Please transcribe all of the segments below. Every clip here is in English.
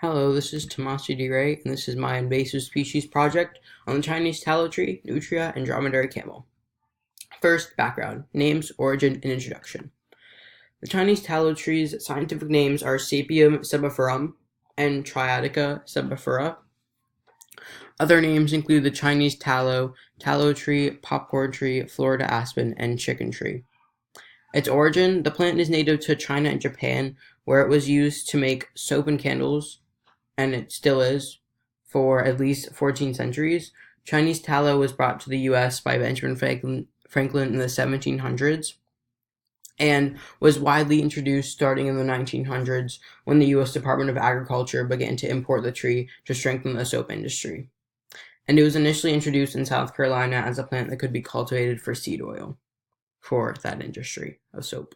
Hello, this is Tomasi D. Ray, and this is my invasive species project on the Chinese tallow tree, Nutria, and Dromedary camel. First, background, names, origin, and introduction. The Chinese tallow tree's scientific names are Sapium sebiferum and Triadica sebifera. Other names include the Chinese tallow, tallow tree, popcorn tree, Florida aspen, and chicken tree. Its origin, the plant is native to China and Japan, where it was used to make soap and candles, and it still is, for at least 14 centuries. Chinese tallow was brought to the U.S. by Benjamin Franklin in the 1700s and was widely introduced starting in the 1900s when the U.S. Department of Agriculture began to import the tree to strengthen the soap industry. And it was initially introduced in South Carolina as a plant that could be cultivated for seed oil for that industry of soap.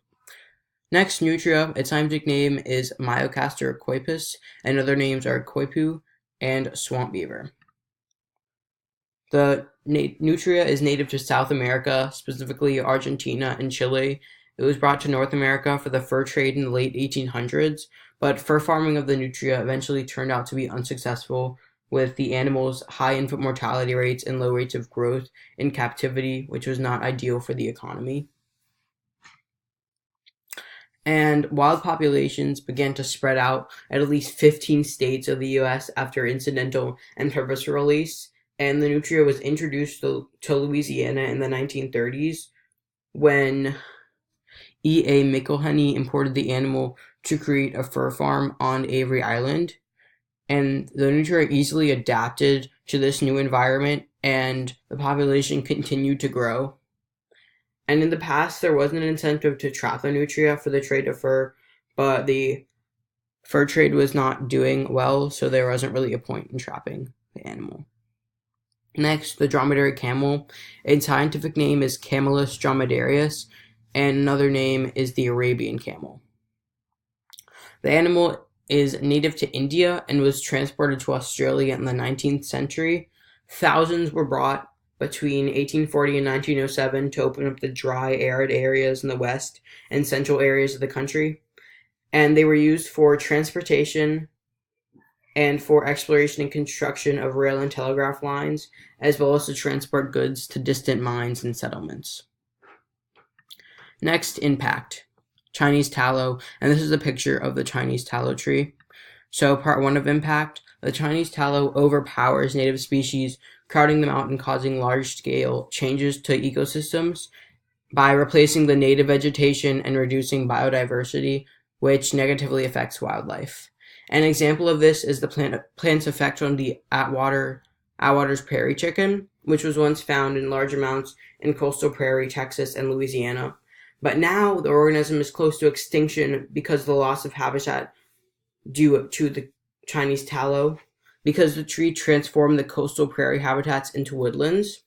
Next, Nutria. Its scientific name is Myocastor coipus, and other names are coipu and swamp beaver. The Nutria is native to South America, specifically Argentina and Chile. It was brought to North America for the fur trade in the late 1800s, but fur farming of the Nutria eventually turned out to be unsuccessful, with the animal's high infant mortality rates and low rates of growth in captivity, which was not ideal for the economy. And wild populations began to spread out at least 15 states of the U.S. after incidental and purposeful release, and the Nutria was introduced to Louisiana in the 1930s when E.A. McIlhenny imported the animal to create a fur farm on Avery Island. And the Nutria easily adapted to this new environment, and the population continued to grow. And in the past, there was an incentive to trap the Nutria for the trade of fur, but the fur trade was not doing well, so there wasn't really a point in trapping the animal. Next, the dromedary camel. Its scientific name is Camelus dromedarius, and another name is the Arabian camel. The animal is native to India and was transported to Australia in the 19th century. Thousands were brought between 1840 and 1907 to open up the dry, arid areas in the west and central areas of the country. And they were used for transportation and for exploration and construction of rail and telegraph lines, as well as to transport goods to distant mines and settlements. Next, impact. Chinese tallow, and this is a picture of the Chinese tallow tree. So part 1 of impact, the Chinese tallow overpowers native species, crowding them out and causing large-scale changes to ecosystems by replacing the native vegetation and reducing biodiversity, which negatively affects wildlife. An example of this is the plant's effect on the Atwater's prairie chicken, which was once found in large amounts in coastal prairie, Texas, and Louisiana. But now the organism is close to extinction because of the loss of habitat due to the Chinese tallow, because the tree transformed the coastal prairie habitats into woodlands.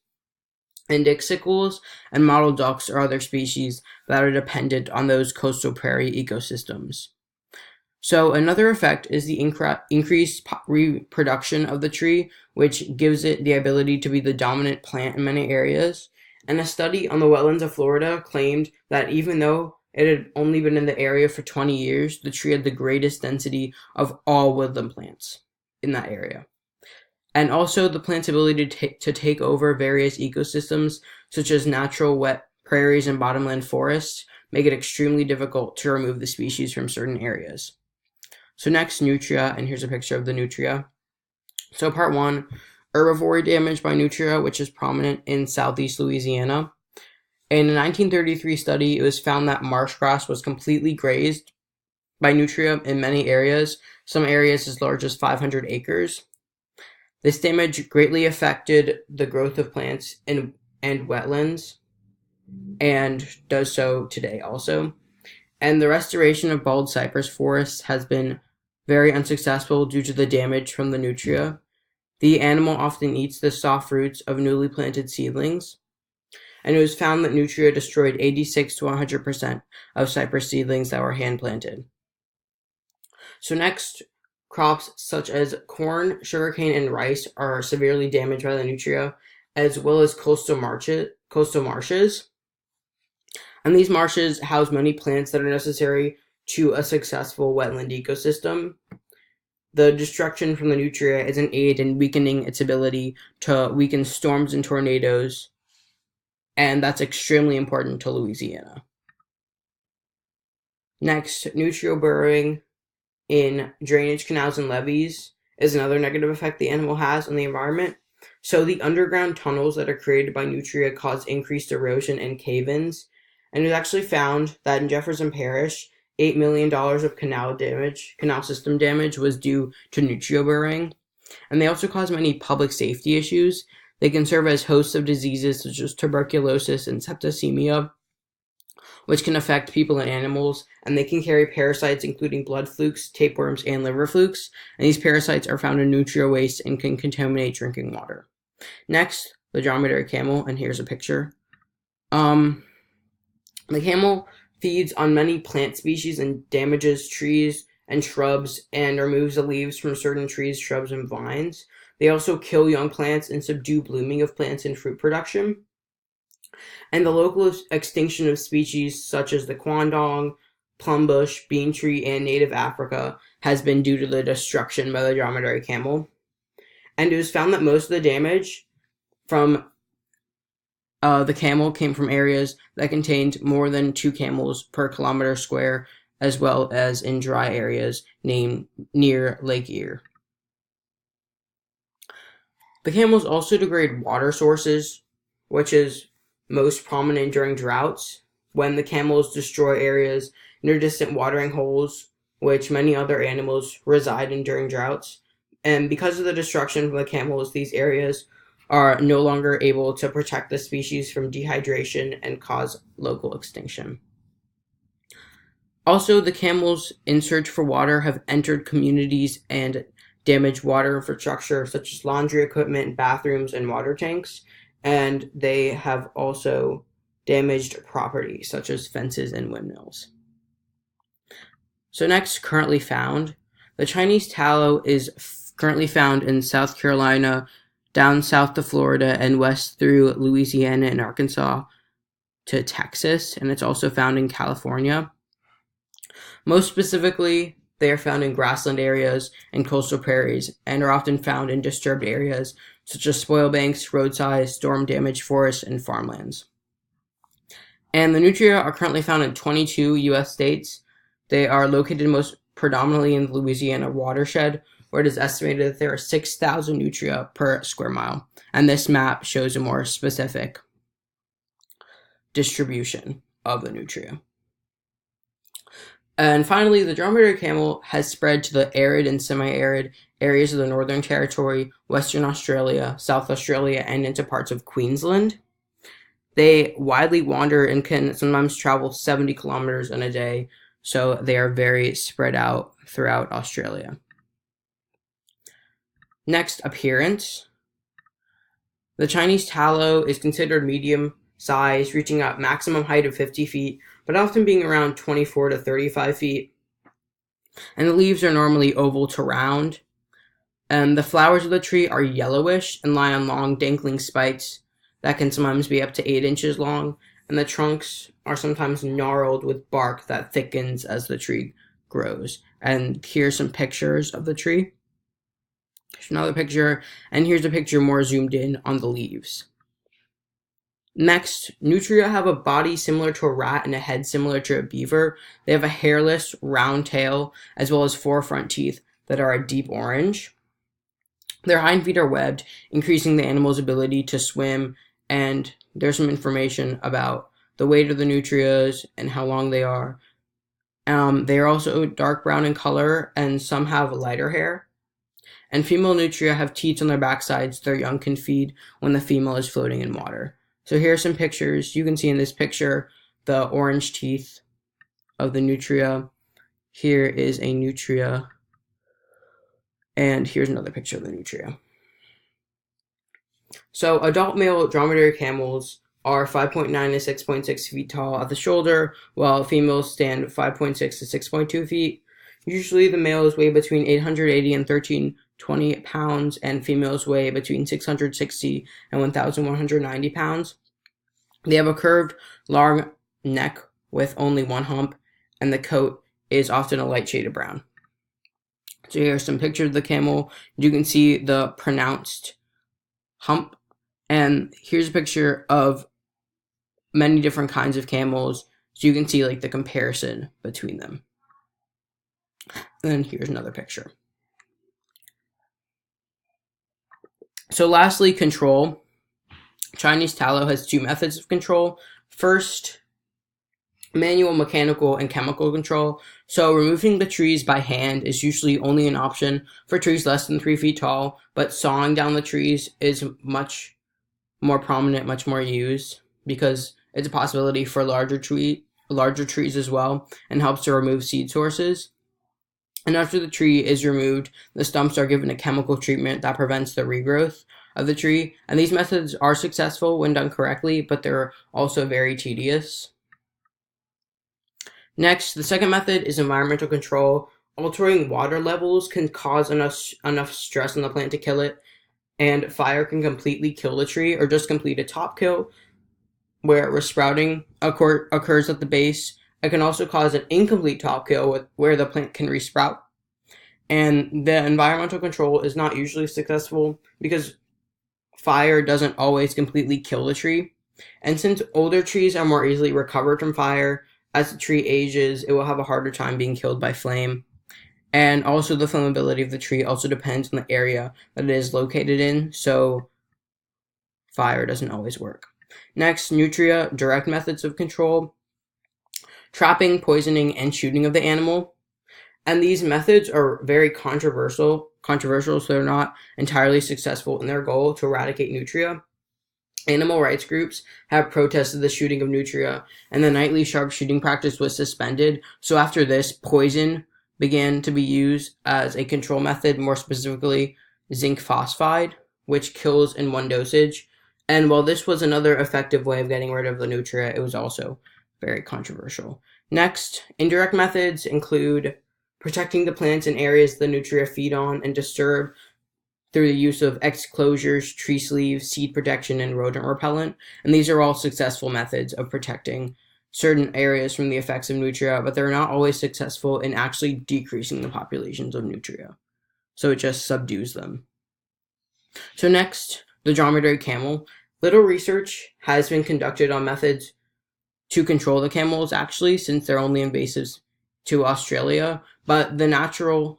And dicksickles and mottled ducks are other species that are dependent on those coastal prairie ecosystems. So another effect is the increased reproduction of the tree, which gives it the ability to be the dominant plant in many areas. And a study on the wetlands of Florida claimed that even though it had only been in the area for 20 years, the tree had the greatest density of all woodland plants in that area. And also the plant's ability to take over various ecosystems, such as natural wet prairies and bottomland forests, make it extremely difficult to remove the species from certain areas. So next, Nutria, and here's a picture of the Nutria. So part 1, herbivory damage by Nutria, which is prominent in southeast Louisiana. In a 1933 study, it was found that marsh grass was completely grazed by Nutria in many areas, some areas as large as 500 acres. This damage greatly affected the growth of plants and wetlands, and does so today also. And the restoration of bald cypress forests has been very unsuccessful due to the damage from the Nutria. The animal often eats the soft roots of newly planted seedlings, and it was found that Nutria destroyed 86 to 100% of cypress seedlings that were hand-planted. So next, crops such as corn, sugarcane, and rice are severely damaged by the Nutria, as well as coastal marshes. And these marshes house many plants that are necessary to a successful wetland ecosystem. the destruction from the Nutria is an aid in weakening its ability to weaken storms and tornadoes, and that's extremely important to Louisiana. Next, nutria burrowing in drainage canals and levees is another negative effect the animal has on the environment. So the underground tunnels that are created by nutria cause increased erosion and cave-ins, and it was actually found that in Jefferson Parish, $8 million of canal system damage was due to nutria burrowing, and they also cause many public safety issues. They can serve as hosts of diseases such as tuberculosis and septicemia, which can affect people and animals, and they can carry parasites including blood flukes, tapeworms, and liver flukes, and these parasites are found in nutria waste and can contaminate drinking water. Next, the dromedary camel, and here's a picture. The camel feeds on many plant species and damages trees and shrubs and removes the leaves from certain trees, shrubs, and vines. They also kill young plants and subdue blooming of plants and fruit production. And the local extinction of species such as the quandong, plumbush, bean tree, and native Africa has been due to the destruction by the dromedary camel. And it was found that most of the damage from the camel came from areas that contained more than 2 camels per kilometer square, as well as in dry areas near Lake Erie. The camels also degrade water sources, which is most prominent during droughts, when the camels destroy areas near distant watering holes, which many other animals reside in during droughts. And because of the destruction from the camels, these areas are no longer able to protect the species from dehydration and cause local extinction. Also, the camels in search for water have entered communities and damaged water infrastructure such as laundry equipment, bathrooms, and water tanks, and they have also damaged property such as fences and windmills. So next, currently found. The Chinese tallow is currently found in South Carolina, down south to Florida, and west through Louisiana and Arkansas to Texas, and it's also found in California. Most specifically, they are found in grassland areas and coastal prairies, and are often found in disturbed areas such as spoil banks, roadsides, storm-damaged forests, and farmlands. And the nutria are currently found in 22 U.S. states. They are located most predominantly in the Louisiana watershed, where it is estimated that there are 6,000 nutria per square mile, and this map shows a more specific distribution of the nutria. And finally, the dromedary camel has spread to the arid and semi-arid areas of the Northern Territory, Western Australia, South Australia, and into parts of Queensland. They widely wander and can sometimes travel 70 kilometers in a day, so they are very spread out throughout Australia. Next, appearance. The Chinese tallow is considered medium size, reaching a maximum height of 50 feet, but often being around 24 to 35 feet. And the leaves are normally oval to round. And the flowers of the tree are yellowish and lie on long dangling spikes that can sometimes be up to 8 inches long. And the trunks are sometimes gnarled with bark that thickens as the tree grows. And here's some pictures of the tree. Here's another picture, and here's a picture more zoomed in on the leaves. Next, nutria have a body similar to a rat and a head similar to a beaver. They have a hairless, round tail, as well as 4 front teeth that are a deep orange. Their hind feet are webbed, increasing the animal's ability to swim, and there's some information about the weight of the nutrias and how long they are. They are also dark brown in color, and some have lighter hair. And female nutria have teats on their backsides their young can feed when the female is floating in water. So here are some pictures. You can see in this picture the orange teeth of the nutria. Here is a nutria. And here's another picture of the nutria. So adult male dromedary camels are 5.9 to 6.6 feet tall at the shoulder, while females stand 5.6 to 6.2 feet. Usually the males weigh between 880 and 1320 pounds, and females weigh between 660 and 1,190 pounds. They have a curved, long neck with only one hump, and the coat is often a light shade of brown. So here's some pictures of the camel. You can see the pronounced hump. And here's a picture of many different kinds of camels. So you can see like the comparison between them. And then here's another picture. So lastly, control. Chinese tallow has two methods of control. First, manual, mechanical, and chemical control. So removing the trees by hand is usually only an option for trees less than 3 feet tall, but sawing down the trees is much more prominent, much more used, because it's a possibility for larger trees as well, and helps to remove seed sources. And after the tree is removed, the stumps are given a chemical treatment that prevents the regrowth of the tree. And these methods are successful when done correctly, but they're also very tedious. Next, the second method is environmental control. Altering water levels can cause enough stress on the plant to kill it, and fire can completely kill the tree or just complete a top kill where resprouting occurs at the base. It can also cause an incomplete top kill where the plant can resprout. And the environmental control is not usually successful because fire doesn't always completely kill the tree. And since older trees are more easily recovered from fire, as the tree ages, it will have a harder time being killed by flame. And also the flammability of the tree also depends on the area that it is located in, so fire doesn't always work. Next, Nutria, direct methods of control. Trapping, poisoning, and shooting of the animal. And these methods are very controversial, so they're not entirely successful in their goal to eradicate Nutria. Animal rights groups have protested the shooting of Nutria, and the nightly sharpshooting practice was suspended. So after this, poison began to be used as a control method, more specifically zinc phosphide, which kills in one dosage. And while this was another effective way of getting rid of the Nutria, it was also very controversial. Next, indirect methods include protecting the plants in areas the Nutria feed on and disturb through the use of exclosures, tree sleeves, seed protection, and rodent repellent. And these are all successful methods of protecting certain areas from the effects of Nutria, but they're not always successful in actually decreasing the populations of Nutria. So it just subdues them. So next, the Dromedary camel. Little research has been conducted on methods to control the camels, actually, since they're only invasives to Australia, but the Natural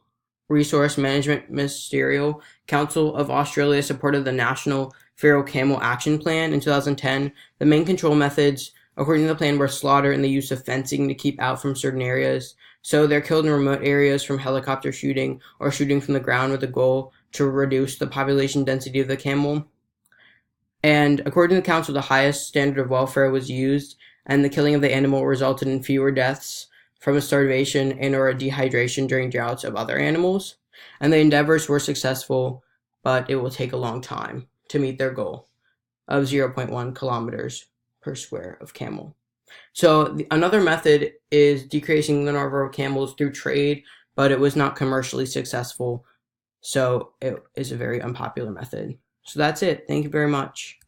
Resource Management Ministerial Council of Australia supported the National Feral Camel Action Plan in 2010. The main control methods, according to the plan, were slaughter and the use of fencing to keep out from certain areas. So they're killed in remote areas from helicopter shooting or shooting from the ground with the goal to reduce the population density of the camel. And according to the council, the highest standard of welfare was used, and the killing of the animal resulted in fewer deaths from a starvation and or a dehydration during droughts of other animals. And the endeavors were successful, but it will take a long time to meet their goal of 0.1 kilometers per square of camel. So another method is decreasing the number of camels through trade, but it was not commercially successful. So it is a very unpopular method. So that's it. Thank you very much.